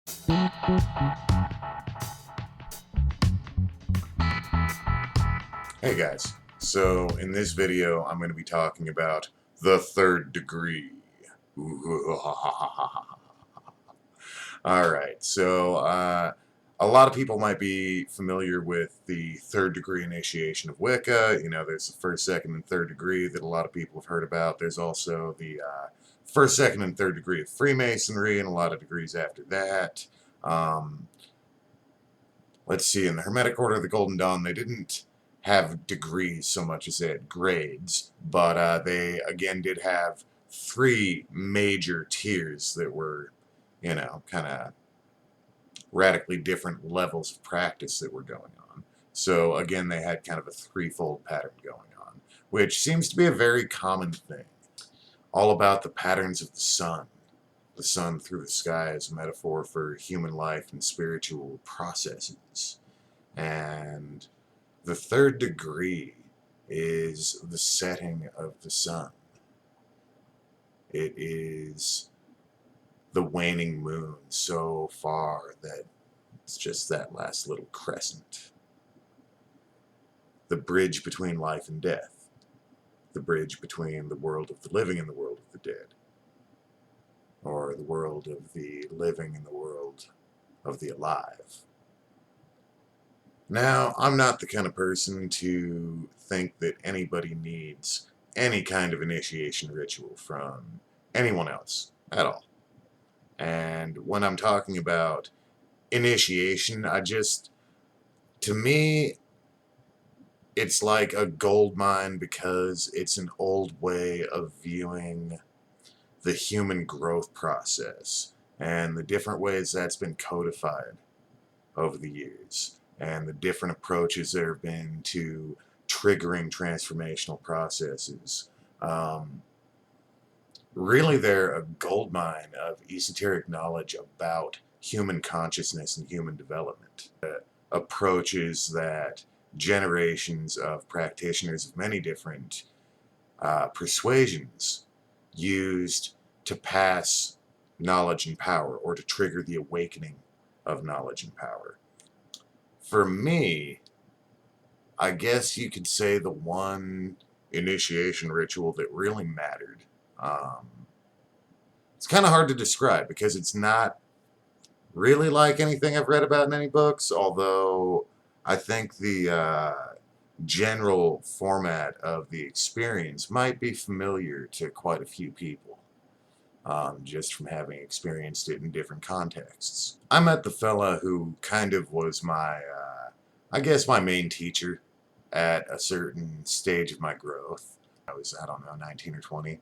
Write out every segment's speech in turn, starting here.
Hey guys, so in this video I'm going to be talking about the third degree. Alright, so a lot of people might be familiar with the third degree initiation of Wicca. You know, there's the first, second, and third degree that a lot of people have heard about. There's also the first, second, and third degree of Freemasonry and a lot of degrees after that. Let's see, in the Hermetic Order of the Golden Dawn, they didn't have degrees so much as they had grades, but they again did have three major tiers that were, you know, kind of radically different levels of practice that were going on. So again, they had kind of a threefold pattern going on, which seems to be a very common thing. All about the patterns of the sun through the sky as a metaphor for human life and spiritual processes. And the third degree is the setting of the sun. It is the waning moon so far that it's just that last little crescent. The bridge between life and death. The bridge between the world of the living and the world of the dead. Or the world of the living and the world of the alive. Now, I'm not the kind of person to think that anybody needs any kind of initiation ritual from anyone else at all. And when I'm talking about initiation, to me, it's like a gold mine because it's an old way of viewing the human growth process and the different ways that's been codified over the years and the different approaches there have been to triggering transformational processes. Really, they're a goldmine of esoteric knowledge about human consciousness and human development. Approaches that generations of practitioners of many different persuasions used to pass knowledge and power, or to trigger the awakening of knowledge and power. For me, I guess you could say the one initiation ritual that really mattered. It's kind of hard to describe because it's not really like anything I've read about in any books, although I think the general format of the experience might be familiar to quite a few people. Just from having experienced it in different contexts. I met the fella who kind of was my, I guess my main teacher at a certain stage of my growth. I was, I don't know, 19 or 20.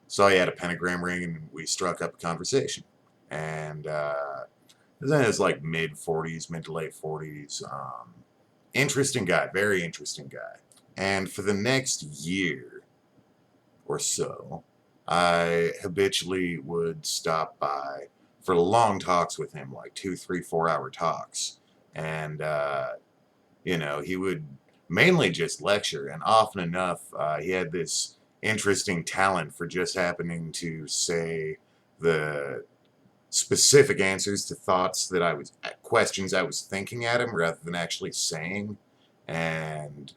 So he had a pentagram ring and we struck up a conversation. And then it was like mid-40s, mid to late 40s. Interesting guy, very interesting guy. And for the next year or so, I habitually would stop by for long talks with him, like 2, 3, 4 hour talks. And, you know, he would mainly just lecture, and often enough, he had this interesting talent for just happening to say the specific answers to questions I was thinking at him rather than actually saying. And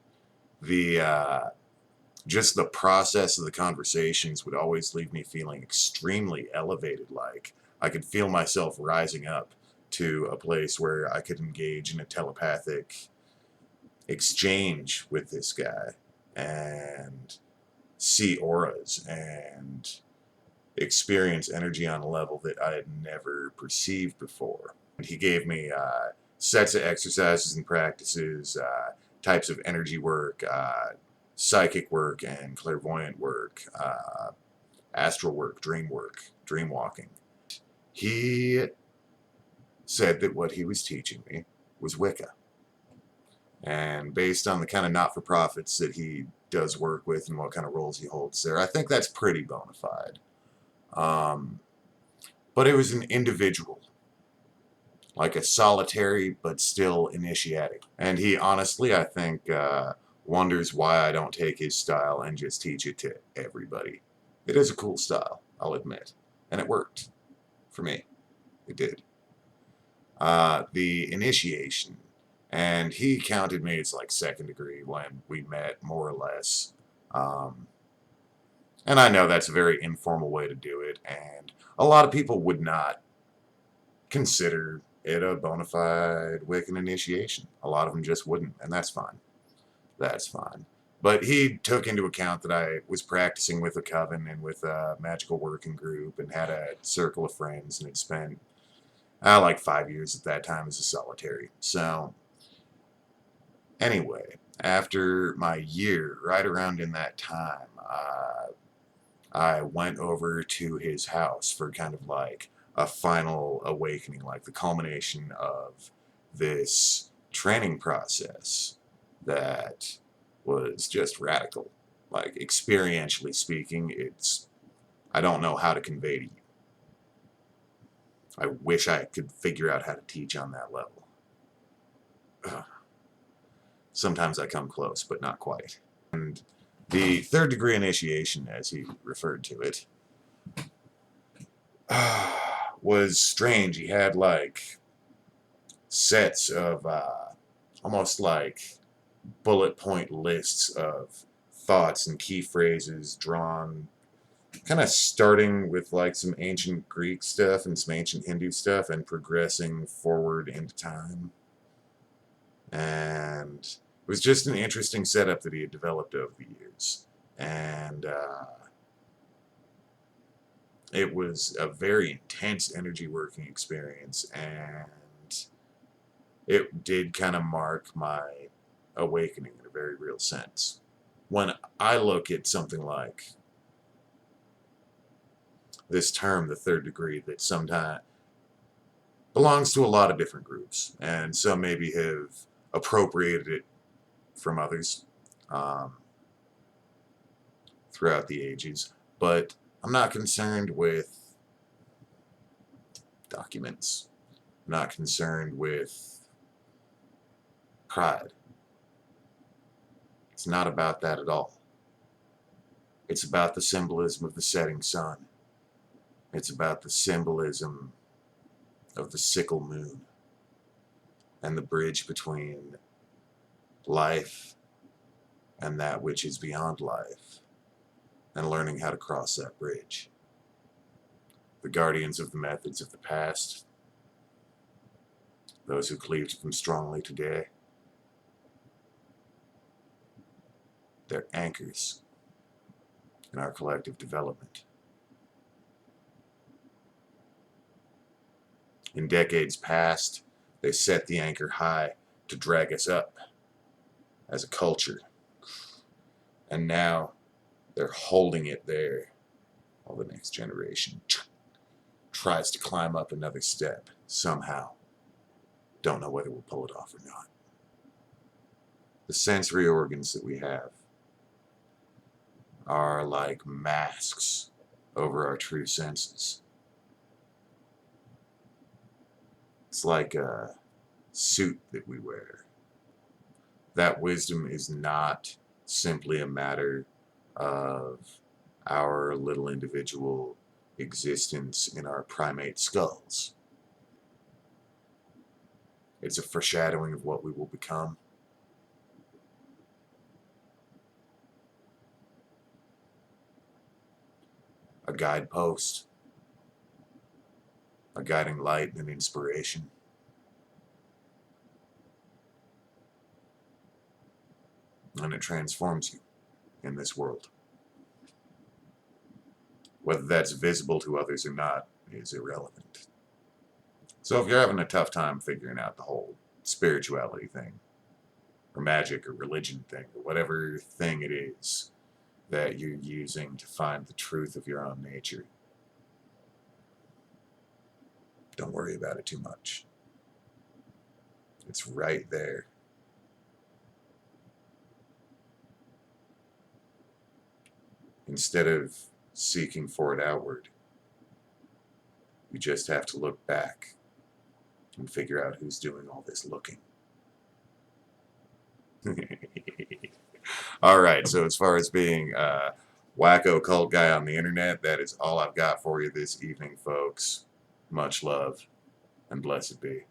just the process of the conversations would always leave me feeling extremely elevated, like I could feel myself rising up to a place where I could engage in a telepathic exchange with this guy and see auras and experience energy on a level that I had never perceived before. And he gave me sets of exercises and practices, types of energy work, psychic work and clairvoyant work, astral work, dream walking. He said that what he was teaching me was Wicca. And based on the kind of not-for-profits that he does work with and what kind of roles he holds there, I think that's pretty bona fide. But it was an individual, like a solitary but still initiatic. And he honestly, I think, wonders why I don't take his style and just teach it to everybody. It is a cool style, I'll admit, and it worked. For me, it did. The initiation, and he counted me as like second degree when we met, more or less. Um, and I know that's a very informal way to do it, and a lot of people would not consider it a bona fide Wiccan initiation. A lot of them just wouldn't, and that's fine. That's fine. But he took into account that I was practicing with a coven and with a magical working group and had a circle of friends and had spent like 5 years at that time as a solitary. So, anyway, after my year, right around in that time, I went over to his house for kind of like a final awakening, like the culmination of this training process that was just radical. Like, experientially speaking, I don't know how to convey to you. I wish I could figure out how to teach on that level. Ugh. Sometimes I come close, but not quite. And the third degree initiation, as he referred to it, was strange. He had like sets of almost like bullet point lists of thoughts and key phrases drawn, kind of starting with like some ancient Greek stuff and some ancient Hindu stuff and progressing forward into time. And it was just an interesting setup that he had developed over the years. And it was a very intense energy working experience, and it did kind of mark my awakening in a very real sense. When I look at something like this term, the third degree, that sometimes belongs to a lot of different groups, and some maybe have appropriated it from others throughout the ages, but I'm not concerned with documents. I'm not concerned with pride. It's not about that at all. It's about the symbolism of the setting sun. It's about the symbolism of the sickle moon and the bridge between life and that which is beyond life, and learning how to cross that bridge. The guardians of the methods of the past, those who cleave to them strongly today, they're anchors in our collective development. In decades past, they set the anchor high to drag us up as a culture, and now they're holding it there while the next generation tries to climb up another step somehow. Don't know whether we'll pull it off or not. The sensory organs that we have are like masks over our true senses. It's like a suit that we wear. That wisdom is not simply a matter of our little individual existence in our primate skulls. It's a foreshadowing of what we will become. A guidepost, a guiding light and inspiration. And it transforms you in this world. Whether that's visible to others or not is irrelevant. So if you're having a tough time figuring out the whole spirituality thing, or magic or religion thing, or whatever thing it is that you're using to find the truth of your own nature, don't worry about it too much. It's right there. Instead of seeking for it outward, you just have to look back and figure out who's doing all this looking. Alright, so as far as being a wacko cult guy on the internet, that is all I've got for you this evening, folks. Much love, and blessed be.